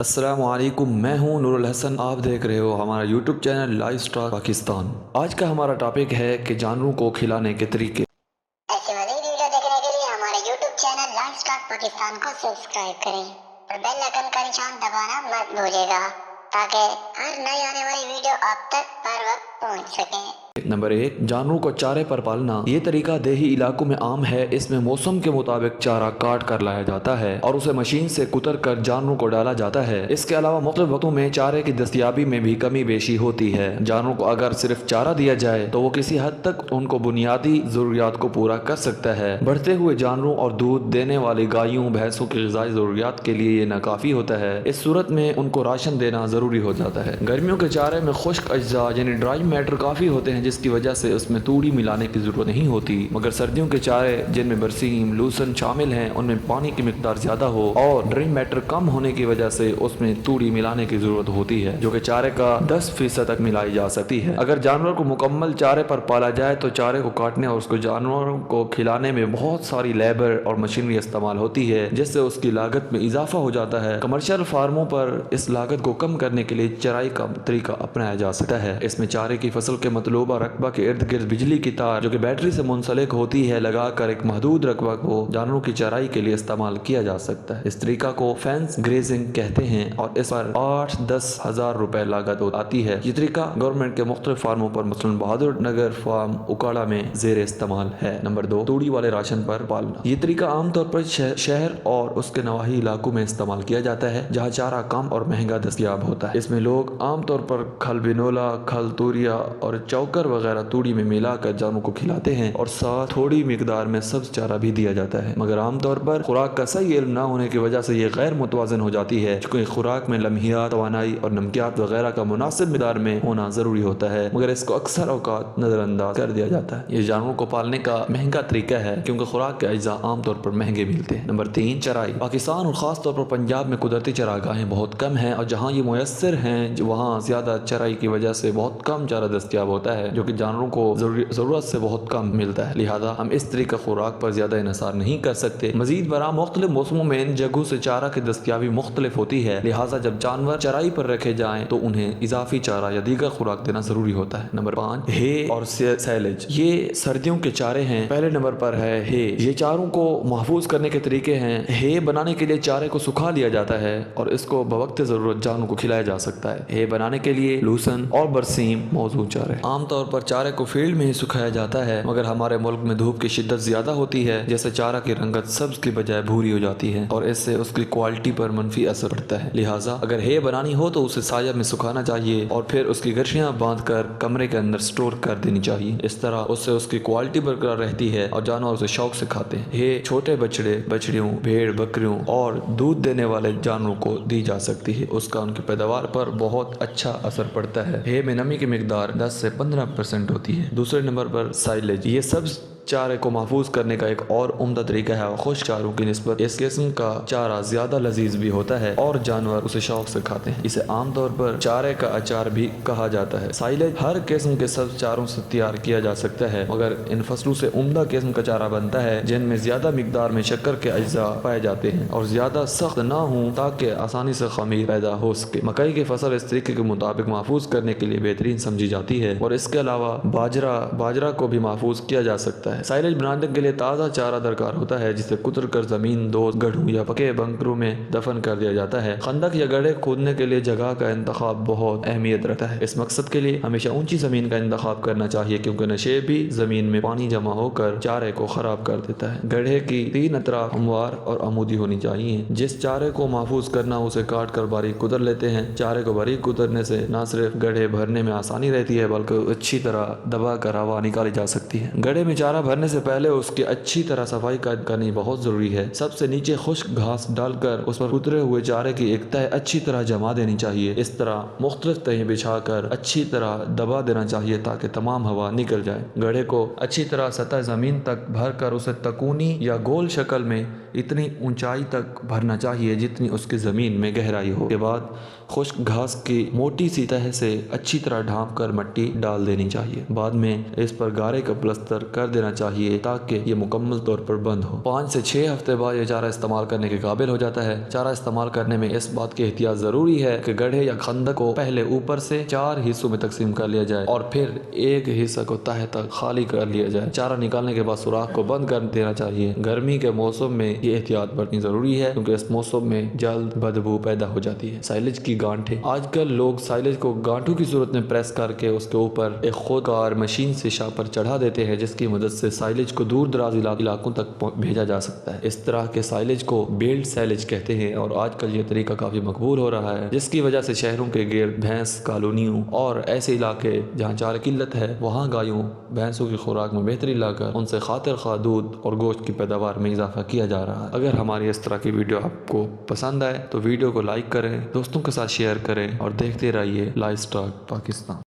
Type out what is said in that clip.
السلام علیکم، میں ہوں نور الحسن۔ آپ دیکھ رہے ہو ہمارا YouTube channel life star Pakistan. آج کا ہمارا ٹاپک ہے کہ جانوروں کو کھلانے کے طریقے۔ ایسی مزید ویڈیو دیکھنے کے لیے ہمارے YouTube channel life star Pakistan کو سبسکرائب کریں اور بیل آئکن کا نشان دبانا مت بھولیے گا تاکہ ہر نئی آنے والی ویڈیو آپ تک ہر وقت پہنچ سکیں۔ نمبر 1، جانوروں کو چارے پر پالنا۔ یہ طریقہ دیہی علاقوں میں عام ہے۔ اس میں موسم کے مطابق چارہ کاٹ کر لایا جاتا ہے اور اسے مشین سے کتر کر جانوروں کو ڈالا جاتا ہے۔ اس کے علاوہ مختلف وقتوں میں چارے کی دستیابی میں بھی کمی بیشی ہوتی ہے۔ جانوروں کو اگر صرف چارہ دیا جائے تو وہ کسی حد تک ان کو بنیادی ضروریات کو پورا کر سکتا ہے۔ بڑھتے ہوئے جانوروں اور دودھ دینے والی گایوں بھینسوں کی غذائی ضروریات کے لیے یہ ناکافی ہوتا ہے۔ اس صورت میں ان کو راشن دینا ضروری ہو جاتا ہے۔ گرمیوں کے چارے میں خشک اجزاء یعنی ڈرائی میٹر کافی ہوتے ہیں، جس کی وجہ سے اس میں توڑی ملانے کی ضرورت نہیں ہوتی، مگر سردیوں کے چارے جن میں برسیم لوسن شامل ہیں ان میں پانی کی مقدار زیادہ ہو اور ڈرائی میٹر کم ہونے کی وجہ سے اس میں توڑی ملانے کی ضرورت ہوتی ہے، جو کہ چارے کا 10% تک ملائی جا سکتی ہے۔ اگر جانور کو مکمل چارے پر پالا جائے تو چارے کو کاٹنے اور اس کو جانوروں کو کھلانے میں بہت ساری لیبر اور مشینری استعمال ہوتی ہے، جس سے اس کی لاگت میں اضافہ ہو جاتا ہے۔ کمرشل فارموں پر اس لاگت کو کم کرنے کے لیے چرائی کا طریقہ اپنایا جا سکتا ہے۔ اس میں چارے کی فصل کے مطلوبہ رقبہ کے ارد گرد بجلی کی تار جو کہ بیٹری سے منسلک ہوتی ہے لگا کر ایک محدود رقبہ کو جانوروں کی چرائی کے لیے استعمال کیا جا سکتا ہے۔ اس طریقہ کو فینس گریزنگ کہتے ہیں اور اس پر 8-10 ہزار روپے لاگت آتی ہے۔ یہ طریقہ گورنمنٹ کے مختلف فارموں پر مثلاً بہادر نگر فارم اکاڑا میں زیر استعمال ہے۔ نمبر 2، توڑی والے راشن پر پالنا۔ یہ طریقہ عام طور پر شہر اور اس کے نواحی علاقوں میں استعمال کیا جاتا ہے جہاں چارہ کم اور مہنگا دستیاب ہوتا ہے۔ اس میں لوگ عام طور پر کھل بنولا، کھل توریا اور چوکر وغیرہ توڑی میں ملا کر جانوروں کو کھلاتے ہیں اور ساتھ تھوڑی مقدار میں سبز چارہ بھی دیا جاتا ہے، مگر عام طور پر خوراک کا صحیح علم نہ ہونے کی وجہ سے یہ غیر متوازن ہو جاتی ہے، چونکہ خوراک میں لمحیات، توانائی اور نمکیات وغیرہ کا مناسب مقدار میں ہونا ضروری ہوتا ہے، مگر اس کو اکثر اوقات نظر انداز کر دیا جاتا ہے۔ یہ جانوروں کو پالنے کا مہنگا طریقہ ہے کیونکہ خوراک کے اجزاء عام طور پر مہنگے ملتے ہیں۔ نمبر 3، چرائی۔ پاکستان اور خاص طور پر پنجاب میں قدرتی چراگاہیں بہت کم ہیں اور جہاں یہ میسر ہیں وہاں زیادہ چرائی کی وجہ سے بہت کم چارہ دستیاب ہوتا ہے، جو کہ جانوروں کو ضرورت سے بہت کم ملتا ہے، لہذا ہم اس طریقہ خوراک پر زیادہ انحصار نہیں کر سکتے۔ مزید برآں مختلف موسموں میں ان جگہوں سے چارہ کی دستیابی مختلف ہوتی ہے، لہذا جب جانور چرائی پر رکھے جائیں تو انہیں اضافی چارہ یا دیگر خوراک دینا ضروری ہوتا ہے۔ نمبر 5، ہے اور سیلج۔ یہ سردیوں کے چارے ہیں۔ پہلے نمبر پر ہے ہے۔ یہ چاروں کو محفوظ کرنے کے طریقے ہیں۔ ہے بنانے کے لیے چارے کو سکھا لیا جاتا ہے اور اس کو بوقت ضرورت جانوروں کو کھلایا جا سکتا ہے۔ ہے بنانے کے لیے لوسن اور برسیم موزوں چارے۔ عام طور پر چارے کو فیلڈ میں ہی سکھایا جاتا ہے، مگر ہمارے ملک میں دھوپ کی شدت زیادہ ہوتی ہے جیسے چارہ کی رنگت سبز کی بجائے بھوری ہو جاتی ہے اور اس سے اس کی کوالٹی پر منفی اثر پڑتا ہے، لہٰذا اگر ہے بنانی ہو تو اسے سایہ میں سکھانا چاہیے اور پھر اس کی گٹھیاں باندھ کر کمرے کے اندر سٹور کر دینی چاہیے۔ اس طرح اس سے اس کی کوالٹی برقرار رہتی ہے اور جانور اسے شوق سے کھاتے ہیں۔ ہے چھوٹے بچڑے، بچڑیوں، بھیڑ، بکریوں اور دودھ دینے والے جانوروں کو دی جا سکتی ہے۔ اس کا ان کی پیداوار پر بہت اچھا اثر پڑتا ہے۔ ہے میں نمی کی مقدار 10 سے 15% ہوتی ہے۔ دوسرے نمبر پر سائلیج۔ یہ سبز چارے کو محفوظ کرنے کا ایک اور عمدہ طریقہ ہے اور خشک چاروں کی نسبت اس قسم کا چارہ زیادہ لذیذ بھی ہوتا ہے اور جانور اسے شوق سے کھاتے ہیں۔ اسے عام طور پر چارے کا اچار بھی کہا جاتا ہے۔ سائلیج ہر قسم کے سبز چاروں سے تیار کیا جا سکتا ہے، مگر ان فصلوں سے عمدہ قسم کا چارہ بنتا ہے جن میں زیادہ مقدار میں شکر کے اجزاء پائے جاتے ہیں اور زیادہ سخت نہ ہوں تاکہ آسانی سے خمیر پیدا ہو سکے۔ مکئی کی فصل اس طریقے کے مطابق محفوظ کرنے کے لیے بہترین سمجھی جاتی ہے اور اس کے علاوہ باجرہ کو بھی محفوظ کیا جا سکتا ہے۔ سائلیج بنانے کے لیے تازہ چارہ درکار ہوتا ہے جسے کتر کر زمین دوز گڑھوں یا پکے بنکروں میں دفن کر دیا جاتا ہے۔ خندق یا گڑھے کھودنے کے لیے جگہ کا انتخاب بہت اہمیت رکھتا ہے۔ اس مقصد کے لیے ہمیشہ اونچی زمین کا انتخاب کرنا چاہیے کیونکہ نشیبی زمین میں پانی جمع ہو کر چارے کو خراب کر دیتا ہے۔ گڑھے کی 3 اطراف ہموار اور عمودی ہونی چاہیے۔ جس چارے کو محفوظ کرنا اسے کاٹ کر باریک کتر لیتے ہیں۔ چارے کو باریک کترنے سے نہ صرف گڑھے بھرنے میں آسانی رہتی ہے بلکہ اچھی طرح دبا کر ہوا نکالی جا سکتی ہے۔ گڑھے میں چارہ بھرنے سے پہلے اس کی اچھی طرح صفائی کرنی بہت ضروری ہے۔ سب سے نیچے خشک گھاس ڈال کر اس پر کترے ہوئے چارے کی ایک تہہ اچھی طرح جما دینی چاہیے۔ اس طرح مختلف تہیں بچھا کر اچھی طرح دبا دینا چاہیے تاکہ تمام ہوا نکل جائے۔ گڑھے کو اچھی طرح سطح زمین تک بھر کر اسے تکونی یا گول شکل میں اتنی اونچائی تک بھرنا چاہیے جتنی اس کی زمین میں گہرائی ہو۔ کے بعد خشک گھاس کی موٹی سی تہ سے اچھی طرح ڈھانپ کر مٹی ڈال دینی چاہیے۔ بعد میں اس پر گارے کا پلستر کر دینا چاہیے تاکہ یہ مکمل طور پر بند ہو۔ 5 سے 6 ہفتے بعد یہ چارہ استعمال کرنے کے قابل ہو جاتا ہے۔ چارہ استعمال کرنے میں اس بات کی احتیاط ضروری ہے کہ گڑھے یا خندق کو پہلے اوپر سے 4 حصوں میں تقسیم کر لیا جائے اور پھر ایک حصہ کو تہہ تک خالی کر لیا جائے۔ چارہ نکالنے کے بعد سوراخ کو بند کر دینا چاہیے۔ گرمی کے موسم میں یہ احتیاط برتنی ضروری ہے کیونکہ اس موسم میں جلد بدبو پیدا ہو جاتی ہے۔ سائلج کی گانٹھیں۔ آج کل لوگ سائلج کو گانٹھوں کی صورت میں پریس کر کے اس کے اوپر ایک خود کار مشین سے شاپر چڑھا دیتے ہیں جس کی مدد سے سائلج کو دور دراز علاقوں تک بھیجا جا سکتا ہے۔ اس طرح کے سائلج کو بیلٹ سائلج کہتے ہیں اور آج کل یہ طریقہ کافی مقبول ہو رہا ہے جس کی وجہ سے شہروں کے گرد بھینس کالونیوں اور ایسے علاقے جہاں چارہ قلت ہے وہاں گایوں بھینسوں کی خوراک میں بہتری لا کر ان سے خاطر خواہ دودھ اور گوشت کی پیداوار میں اضافہ کیا جا رہا ہے۔ اگر ہماری اس طرح کی ویڈیو آپ کو پسند آئے تو ویڈیو کو لائک کریں، دوستوں کے ساتھ شیئر کریں اور دیکھتے رہیے لائف اسٹاک پاکستان۔